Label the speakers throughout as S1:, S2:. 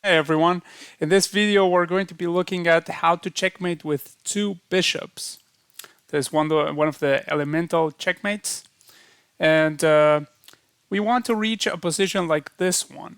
S1: Hi everyone. In this video we're going to be looking at how to checkmate with two bishops. There's one of the elemental checkmates, and we want to reach a position like this one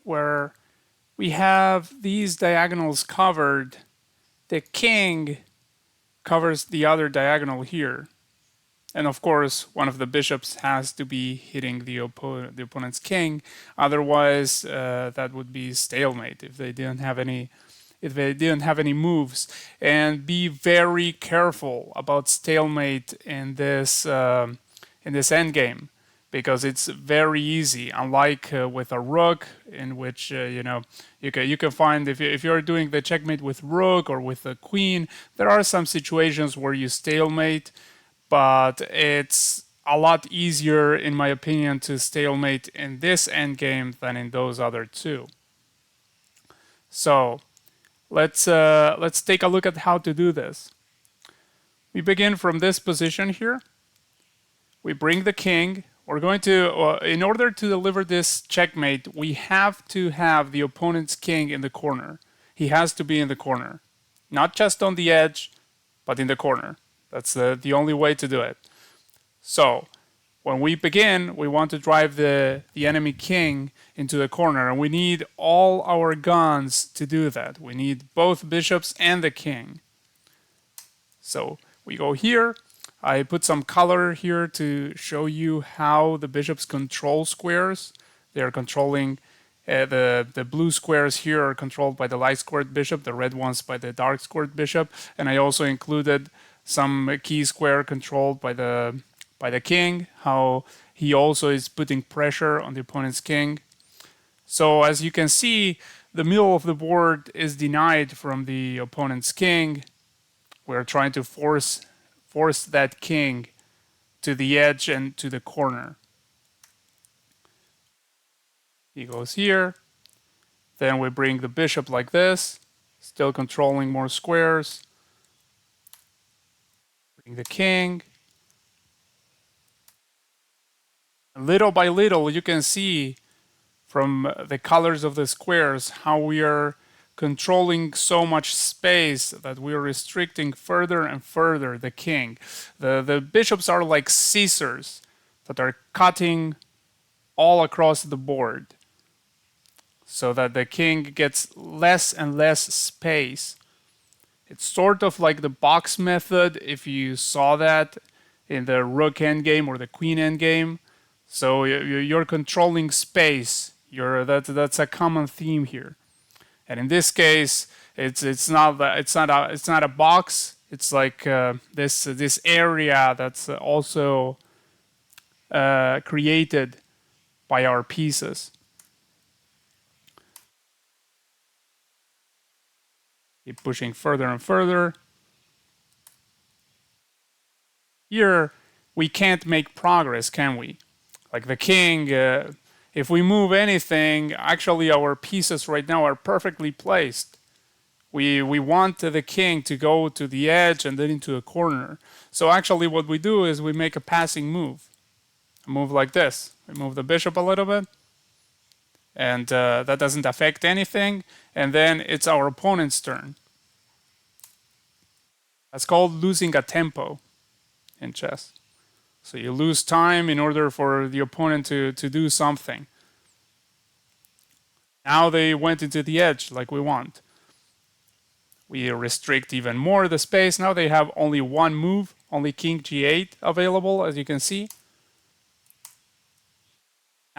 S1: where we have these diagonals covered. The king covers the other diagonal here. And of course, one of the bishops has to be hitting the opponent's king. Otherwise, that would be stalemate if they didn't have any moves. And be very careful about stalemate in this endgame, because it's very easy. Unlike with a rook, in which you can find if you're doing the checkmate with rook or with a queen, there are some situations where you stalemate. But it's a lot easier, in my opinion, to stalemate in this endgame than in those other two. So let's take a look at how to do this. We begin from this position here. We bring the king. We're going to, in order to deliver this checkmate, we have to have the opponent's king in the corner. He has to be in the corner, not just on the edge, but in the corner. That's the only way to do it. So when we begin, we want to drive the enemy king into the corner, and we need all our guns to do that. We need both bishops and the king. So we go here. I put some color here to show you how the bishops control squares. They are controlling the blue squares here are controlled by the light squared bishop, the red ones by the dark squared bishop, and I also included some key square controlled by the king, how he also is putting pressure on the opponent's king. So as you can see, the middle of the board is denied from the opponent's king. We're trying to force that king to the edge and to the corner. He goes here. Then we bring the bishop like this, still controlling more squares. Bring the king. Little by little, you can see from the colors of the squares how we are controlling so much space that we are restricting further and further the king. The bishops are like scissors that are cutting all across the board, so that the king gets less and less space. It's sort of like the box method, if you saw that in the rook endgame or the queen endgame. So you're controlling space. That's a common theme here. And in this case, it's not a box. It's like this area that's also created by our pieces. Keep pushing further and further. Here, we can't make progress, can we? Like the king, if we move anything, actually our pieces right now are perfectly placed. We want the king to go to the edge and then into a corner. So actually what we do is we make a passing move. A move like this. We move the bishop a little bit. And that doesn't affect anything. And then it's our opponent's turn. That's called losing a tempo in chess. So you lose time in order for the opponent to do something. Now they went into the edge like we want. We restrict even more the space. Now they have only one move, only king g8 available, as you can see.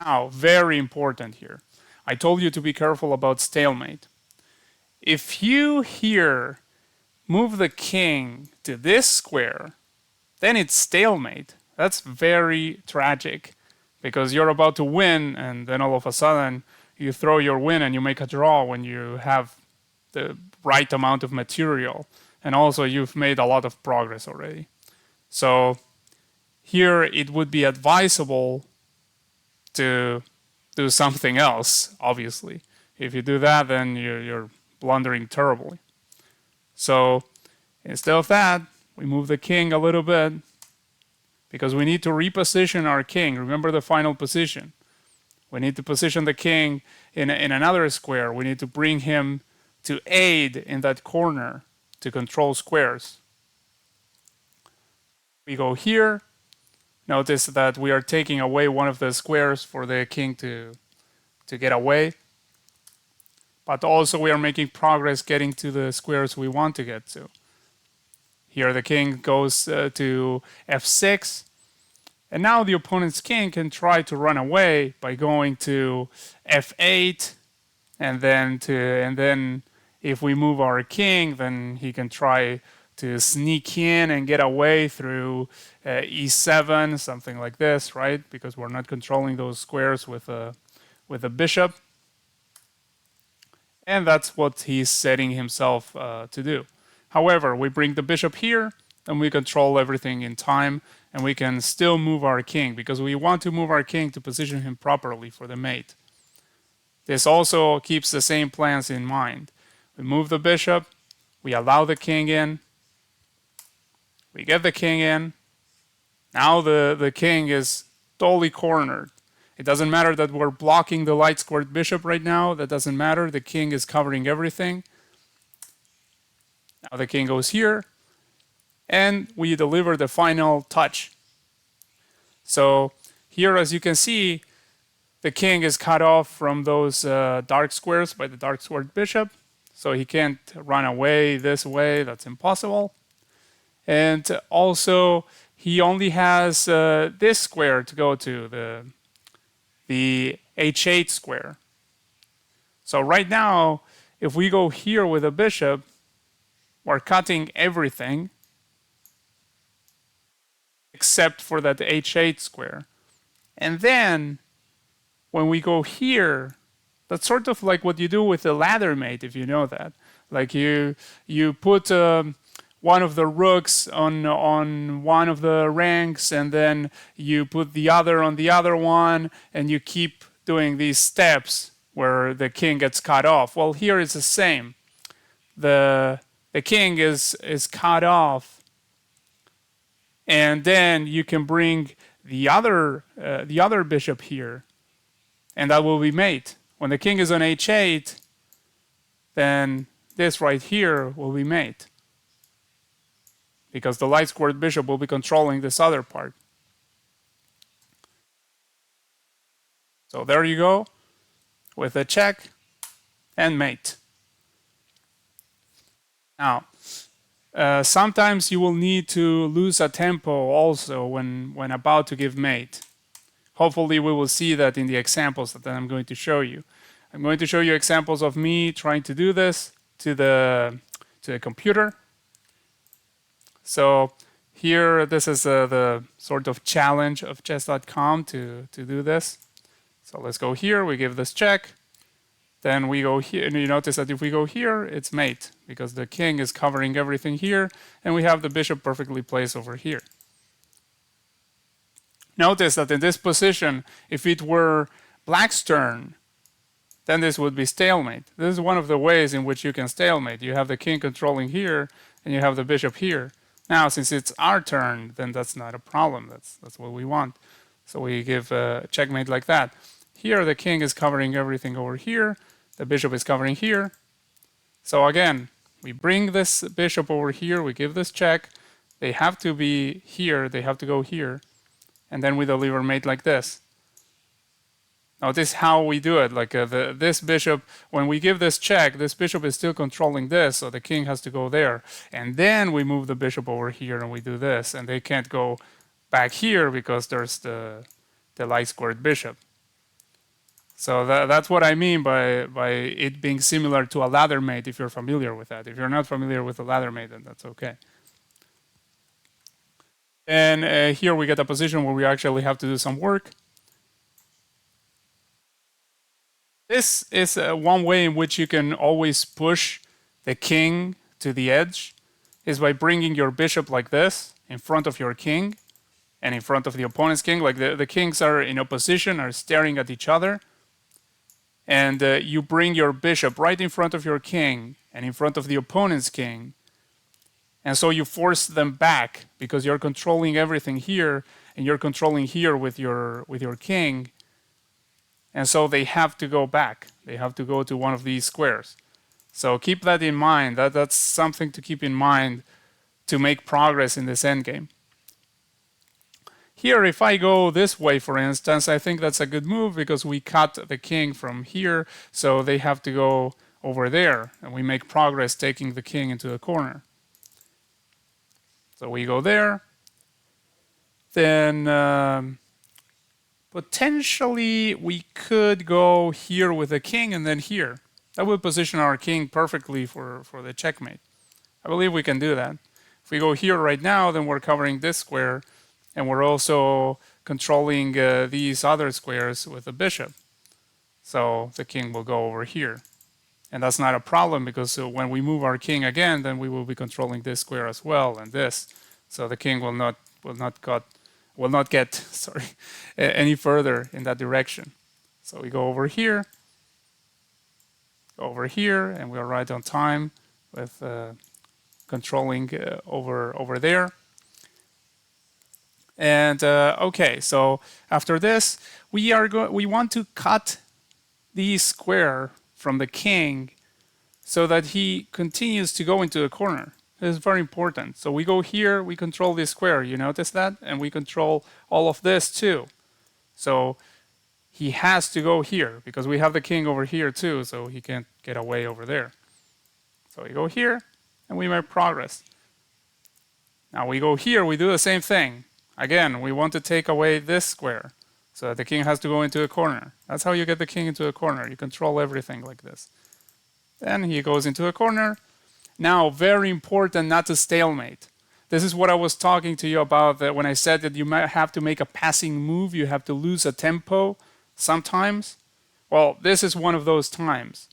S1: Now, very important here. I told you to be careful about stalemate. If you here move the king to this square, then it's stalemate. That's very tragic, because you're about to win and then all of a sudden you throw your win and you make a draw when you have the right amount of material, and also you've made a lot of progress already. So here it would be advisable to do something else, obviously. If you do that, then you're blundering terribly. So instead of that, we move the king a little bit, because we need to reposition our king. Remember the final position. We need to position the king in another square. We need to bring him to aid in that corner to control squares. We go here. Notice that we are taking away one of the squares for the king to get away. But also we are making progress getting to the squares we want to get to. Here the king goes to f6. And now the opponent's king can try to run away by going to f8, and then if we move our king, then he can try to sneak in and get away through e7, something like this, right? Because we're not controlling those squares with a bishop. And that's what he's setting himself to do. However, we bring the bishop here, and we control everything in time, and we can still move our king because we want to move our king to position him properly for the mate. This also keeps the same plans in mind. We move the bishop, we allow the king in, we get the king in. Now the king is totally cornered. It doesn't matter that we're blocking the light squared bishop right now. That doesn't matter. The king is covering everything. Now the king goes here, and we deliver the final touch. So here, as you can see, the king is cut off from those dark squares by the dark squared bishop. So he can't run away this way. That's impossible. And also, he only has this square to go to, the h8 square. So right now, if we go here with a bishop, we're cutting everything except for that h8 square. And then when we go here, that's sort of like what you do with a ladder mate, if you know that. Like you put one of the rooks on one of the ranks, and then you put the other on the other one, and you keep doing these steps where the king gets cut off. Well, here it's the same. The king is cut off, and then you can bring the other bishop here, and that will be mate. When the king is on h8, then this right here will be mate, because the light squared bishop will be controlling this other part. So there you go, with a check and mate. Now, sometimes you will need to lose a tempo also when about to give mate. Hopefully we will see that in the examples that I'm going to show you. I'm going to show you examples of me trying to do this to the computer. So here, this is the sort of challenge of chess.com to do this. So let's go here, we give this check. Then we go here, and you notice that if we go here, it's mate, because the king is covering everything here, and we have the bishop perfectly placed over here. Notice that in this position, if it were black's turn, then this would be stalemate. This is one of the ways in which you can stalemate. You have the king controlling here, and you have the bishop here. Now, since it's our turn, then that's not a problem. That's what we want. So we give a checkmate like that. Here, the king is covering everything over here. The bishop is covering here. So again, we bring this bishop over here. We give this check. They have to be here. They have to go here. And then we deliver mate like this. Notice how we do it. Like this bishop, when we give this check, this bishop is still controlling this, so the king has to go there. And then we move the bishop over here and we do this. And they can't go back here because there's the light squared bishop. So that's what I mean by it being similar to a ladder mate, if you're familiar with that. If you're not familiar with a ladder mate, then that's okay. And here we get a position where we actually have to do some work. This is one way in which you can always push the king to the edge, is by bringing your bishop like this in front of your king and in front of the opponent's king. Like the kings are in opposition, are staring at each other. And you bring your bishop right in front of your king and in front of the opponent's king. And so you force them back because you're controlling everything here, and you're controlling here with your king. And so they have to go back. They have to go to one of these squares. So keep that in mind. That's something to keep in mind to make progress in this endgame. Here, if I go this way, for instance, I think that's a good move because we cut the king from here, so they have to go over there, and we make progress taking the king into a corner. So we go there. Then potentially we could go here with the king and then here. That would position our king perfectly for the checkmate. I believe we can do that. If we go here right now, then we're covering this square, and we're also controlling these other squares with the bishop. So the king will go over here. And that's not a problem because when we move our king again, then we will be controlling this square as well and this. So the king will not get sorry any further in that direction. So we go over here, and we are right on time with controlling over there. And okay, so after this, we want to cut the square from the king so that he continues to go into a corner. This is very important. So we go here, we control this square. You notice that? And we control all of this too. So he has to go here because we have the king over here too, so he can't get away over there. So we go here and we make progress. Now we go here, we do the same thing. Again, we want to take away this square so that the king has to go into a corner. That's how you get the king into a corner. You control everything like this. Then he goes into a corner. Now, very important not to stalemate. This is what I was talking to you about that when I said that you might have to make a passing move, you have to lose a tempo sometimes. Well, this is one of those times.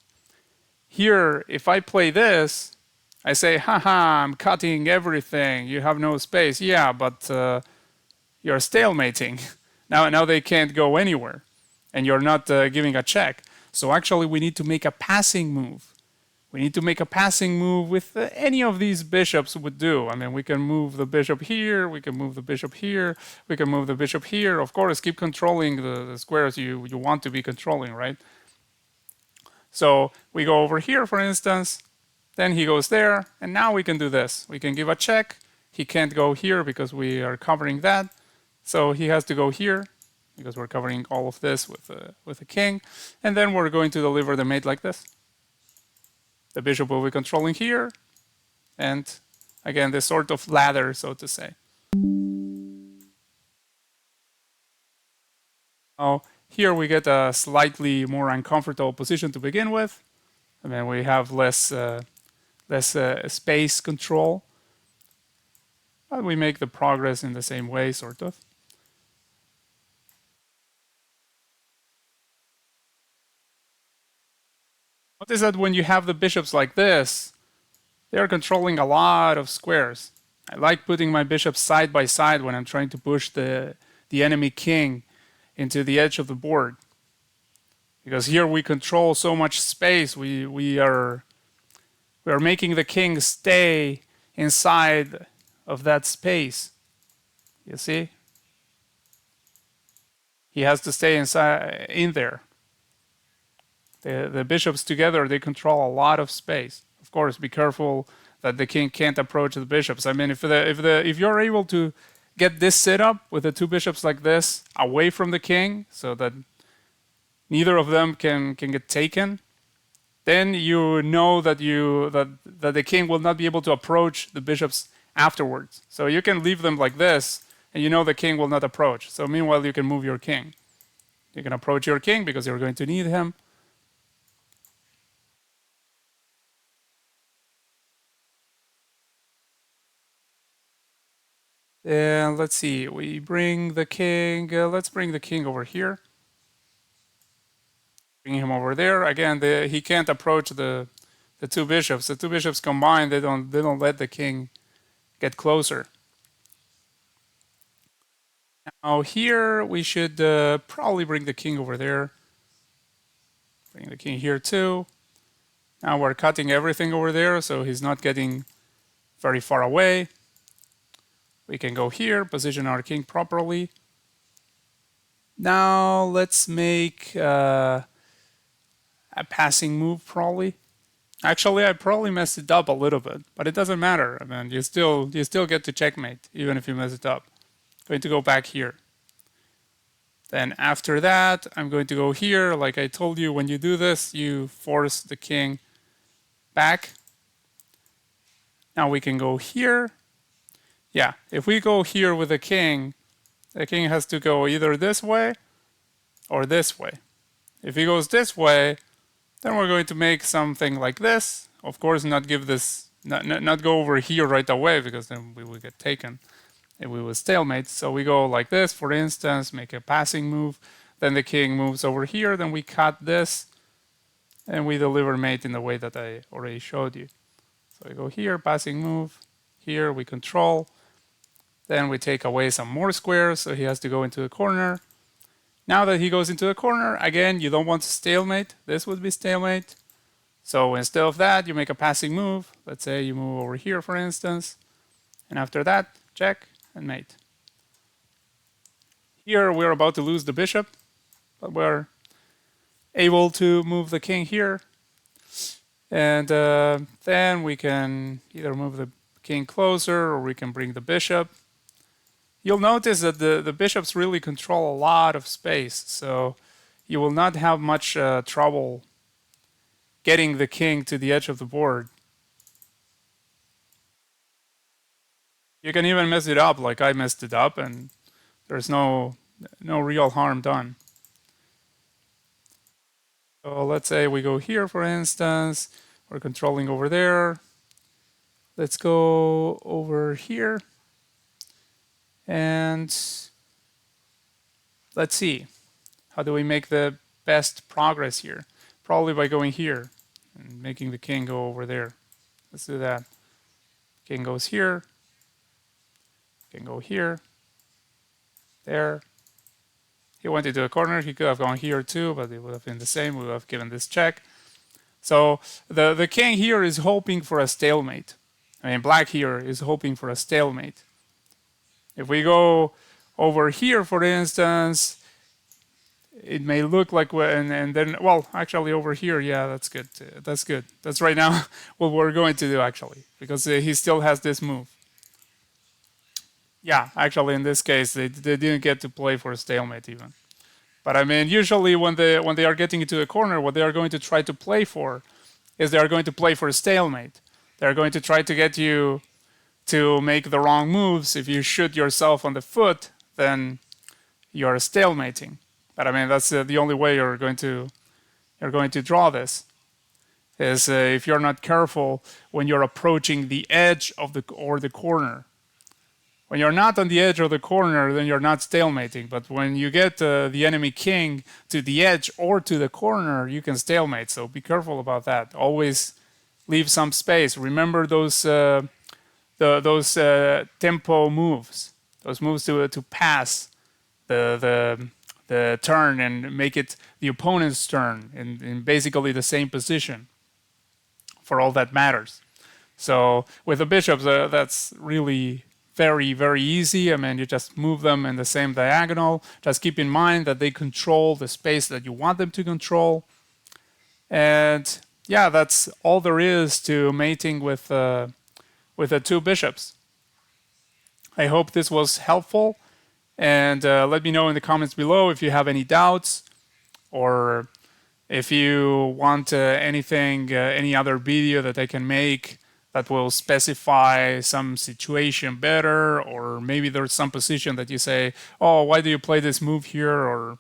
S1: Here, if I play this, I say, haha, I'm cutting everything. You have no space. Yeah, but you're stalemating. Now they can't go anywhere. And you're not giving a check. So actually, we need to make a passing move. We need to make a passing move with any of these bishops would do. I mean, we can move the bishop here, we can move the bishop here, we can move the bishop here. Of course, keep controlling the squares you want to be controlling, right? So we go over here, for instance, then he goes there, and now we can do this. We can give a check. He can't go here because we are covering that. So he has to go here because we're covering all of this with the king. And then we're going to deliver the mate like this. The bishop will be controlling here, and again, this sort of ladder, so to say. Now, here we get a slightly more uncomfortable position to begin with. I mean, we have less space control, but we make the progress in the same way, sort of. Notice that when you have the bishops like this, they are controlling a lot of squares. I like putting my bishops side by side when I'm trying to push the enemy king into the edge of the board. Because here we control so much space, we are making the king stay inside of that space. You see? He has to stay in there. The bishops together, they control a lot of space. Of course, be careful that the king can't approach the bishops. I mean, if you're able to get this set up with the two bishops like this away from the king, so that neither of them can get taken, then you know that that the king will not be able to approach the bishops afterwards. So you can leave them like this, and you know the king will not approach. So meanwhile, you can move your king. You can approach your king because you're going to need him. And let's see, we bring the king, let's bring the king over here. Bring him over there. Again, he can't approach the two bishops. The two bishops combined, they don't let the king get closer. Now here, we should probably bring the king over there. Bring the king here too. Now we're cutting everything over there, so he's not getting very far away. We can go here, position our king properly. Now let's make a passing move probably. Actually, I probably messed it up a little bit, but it doesn't matter. I mean, you still get to checkmate even if you mess it up. Going to go back here. Then after that, I'm going to go here. Like I told you, when you do this, you force the king back. Now we can go here. Yeah, if we go here with the king has to go either this way or this way. If he goes this way, then we're going to make something like this. Of course, not give this, not go over here right away because then we will get taken and we will stalemate. So we go like this, for instance, make a passing move. Then the king moves over here. Then we cut this and we deliver mate in the way that I already showed you. So I go here, passing move. Here we control. Then we take away some more squares, so he has to go into the corner. Now that he goes into the corner, again, you don't want to stalemate. This would be stalemate. So instead of that, you make a passing move. Let's say you move over here, for instance. And after that, check and mate. Here, we're about to lose the bishop, but we're able to move the king here. And then we can either move the king closer or we can bring the bishop. You'll notice that the bishops really control a lot of space, so you will not have much trouble getting the king to the edge of the board. You can even mess it up like I messed it up, and there's no real harm done. So let's say we go here, for instance. We're controlling over there. Let's go over here. And let's see. How do we make the best progress here? Probably by going here and making the king go over there. Let's do that. King goes here. King go here. There. He went into a corner. He could have gone here too, but it would have been the same. We would have given this check. So the king here is hoping for a stalemate. I mean, black here is hoping for a stalemate. If we go over here, for instance, it may look like, and then, well, actually over here, yeah, that's good. That's good. That's right now what we're going to do, actually, because he still has this move. Yeah, actually, in this case, they didn't get to play for a stalemate even. But I mean, usually when they are getting into a corner, what they are going to try to play for is they are going to play for a stalemate. They are going to try to get you to make the wrong moves. If you shoot yourself on the foot, then you're stalemating. But I mean, that's the only way you're going to draw this. Is if you're not careful when you're approaching the edge of the corner. When you're not on the edge of the corner, then you're not stalemating. But when you get the enemy king to the edge or to the corner, you can stalemate. So be careful about that. Always leave some space. Remember those tempo moves, those moves to pass the turn and make it the opponent's turn in basically the same position for all that matters. So with the bishops, that's really very, very easy. I mean, you just move them in the same diagonal. Just keep in mind that they control the space that you want them to control. And yeah, that's all there is to mating with the two bishops. I hope this was helpful, and let me know in the comments below if you have any doubts, or if you want anything, any other video that I can make that will specify some situation better, or maybe there's some position that you say, oh, why do you play this move here, or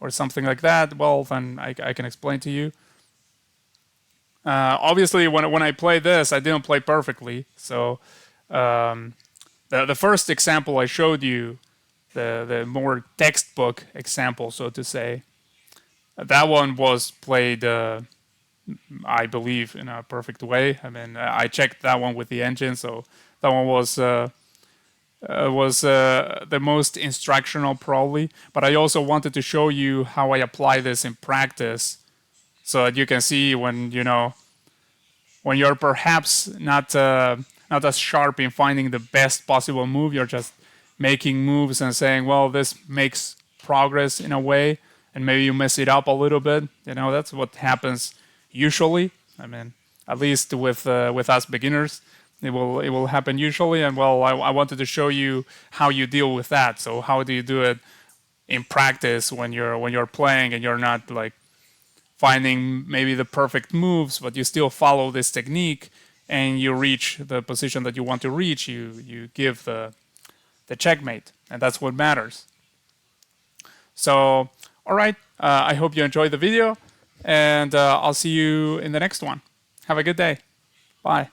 S1: something like that. Well, then I can explain to you. Obviously, when I play this, I didn't play perfectly. So the first example I showed you, the more textbook example, so to say, that one was played, I believe, in a perfect way. I mean, I checked that one with the engine, so that one was the most instructional probably. But I also wanted to show you how I apply this in practice, so that you can see when when you're perhaps not as sharp in finding the best possible move, you're just making moves and saying, well, this makes progress in a way, and maybe you mess it up a little bit. That's what happens usually. I mean, at least with us beginners, it will happen usually. And well, I wanted to show you how you deal with that. So how do you do it in practice when you're playing and you're not like finding maybe the perfect moves, but you still follow this technique and you reach the position that you want to reach. You give the checkmate, and that's what matters. So, all right, I hope you enjoyed the video, and I'll see you in the next one. Have a good day. Bye.